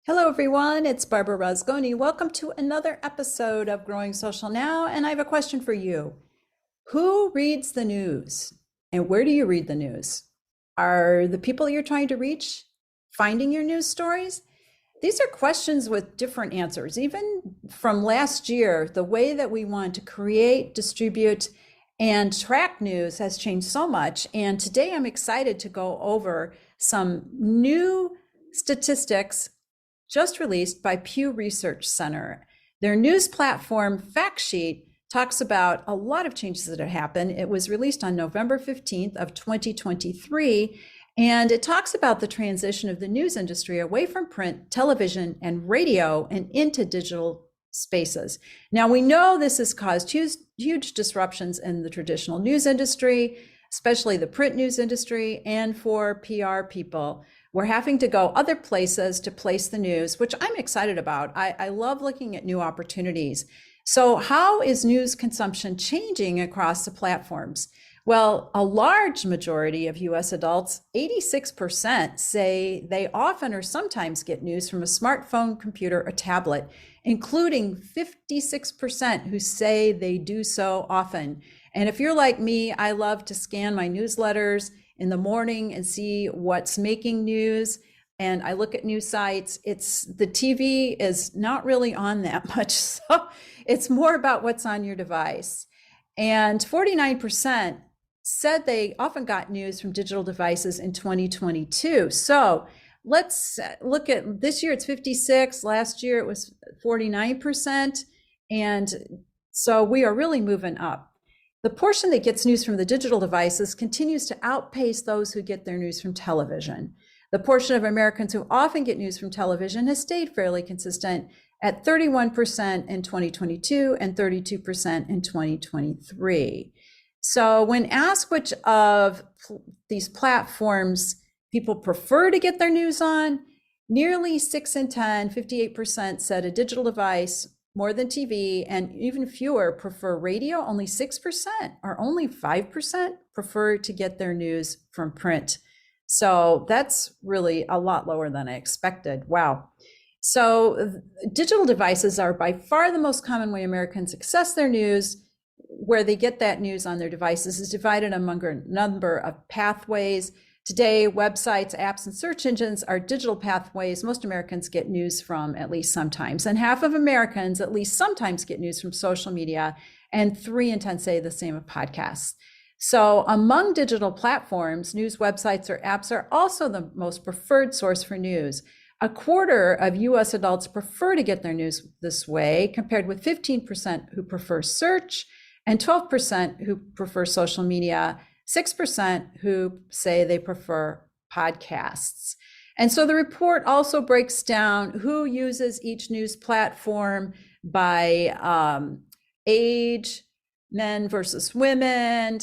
Hello, everyone. It's Barbara Rosgoni. Welcome to another episode of Growing Social Now. And I have a question for you. Who reads the news? And where do you read the news? Are the people you're trying to reach finding your news stories? These are questions with different answers. Even from last year, the way that we want to create, distribute, and track news has changed so much. And today I'm excited to go over some new statistics just released by Pew Research Center. Their news platform fact sheet talks about a lot of changes that have happened. It was released on November 15th of 2023, and it talks about the transition of the news industry away from print, television, and radio and into digital spaces. Now, we know this has caused huge disruptions in the traditional news industry, especially the print news industry, and for PR people. We're having to go other places to place the news, which I'm excited about. I love looking at new opportunities. So how is news consumption changing across the platforms? Well, a large majority of US adults, 86%, say they often or sometimes get news from a smartphone, computer, or tablet, including 56% who say they do so often. And if you're like me, I love to scan my newsletters in the morning and see what's making news. And I look at news sites. The TV is not really on that much. So it's more about what's on your device. And 49% said they often got news from digital devices in 2022. So let's look at this year, it's 56. Last year it was 49%. And so we are really moving up. The portion that gets news from the digital devices continues to outpace those who get their news from television. The portion of Americans who often get news from television has stayed fairly consistent at 31% in 2022 and 32% in 2023. So when asked which of these platforms people prefer to get their news on, nearly 6 in 10, 58% said a digital device more than TV, and even fewer prefer radio. Only 6% or only 5% prefer to get their news from print. So that's really a lot lower than I expected. Wow. So digital devices are by far the most common way Americans access their news. Where they get that news on their devices is divided among a number of pathways. Today, websites, apps, and search engines are digital pathways most Americans get news from at least sometimes. And half of Americans at least sometimes get news from social media, and 3 in 10 say the same of podcasts. So among digital platforms, news websites or apps are also the most preferred source for news. A quarter of US adults prefer to get their news this way, compared with 15% who prefer search and 12% who prefer social media, 6% who say they prefer podcasts. And so the report also breaks down who uses each news platform by age, men versus women,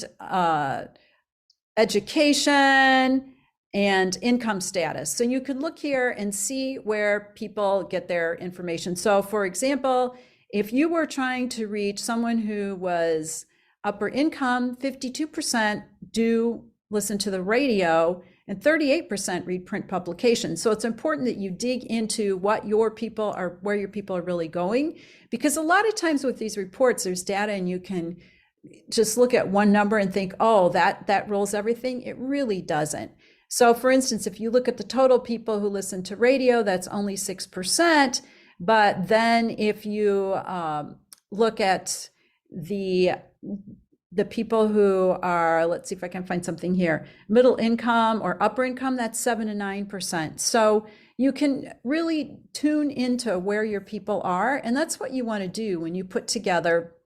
education, and income status. So you can look here and see where people get their information. So for example, if you were trying to reach someone who was upper income, 52% do listen to the radio and 38% read print publications. So it's important that you dig into what your people are, where your people are really going, because a lot of times with these reports, there's data and you can just look at one number and think, oh, that rules everything. It really doesn't. So for instance, if you look at the total people who listen to radio, that's only 6%. But then if you look at the people who are, let's see if I can find something here, middle income or upper income, that's 7 to 9%. So you can really tune into where your people are. And that's what you want to do when you put together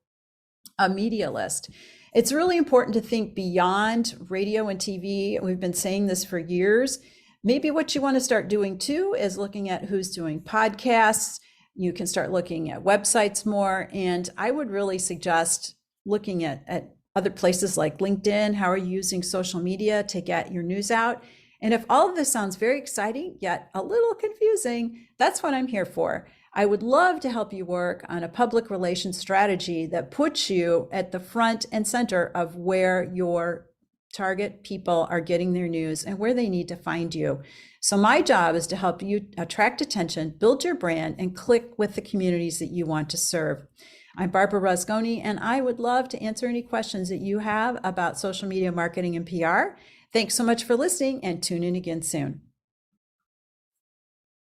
a media list. It's really important to think beyond radio and TV. We've been saying this for years. Maybe what you want to start doing too is looking at who's doing podcasts. You can start looking at websites more. And I would really suggest looking at other places like LinkedIn. How are you using social media to get your news out? And if all of this sounds very exciting, yet a little confusing, that's what I'm here for. I would love to help you work on a public relations strategy that puts you at the front and center of where your target people are getting their news and where they need to find you. So my job is to help you attract attention, build your brand, and click with the communities that you want to serve. I'm Barbara Rusconi, and I would love to answer any questions that you have about social media marketing and PR. Thanks so much for listening, and tune in again soon.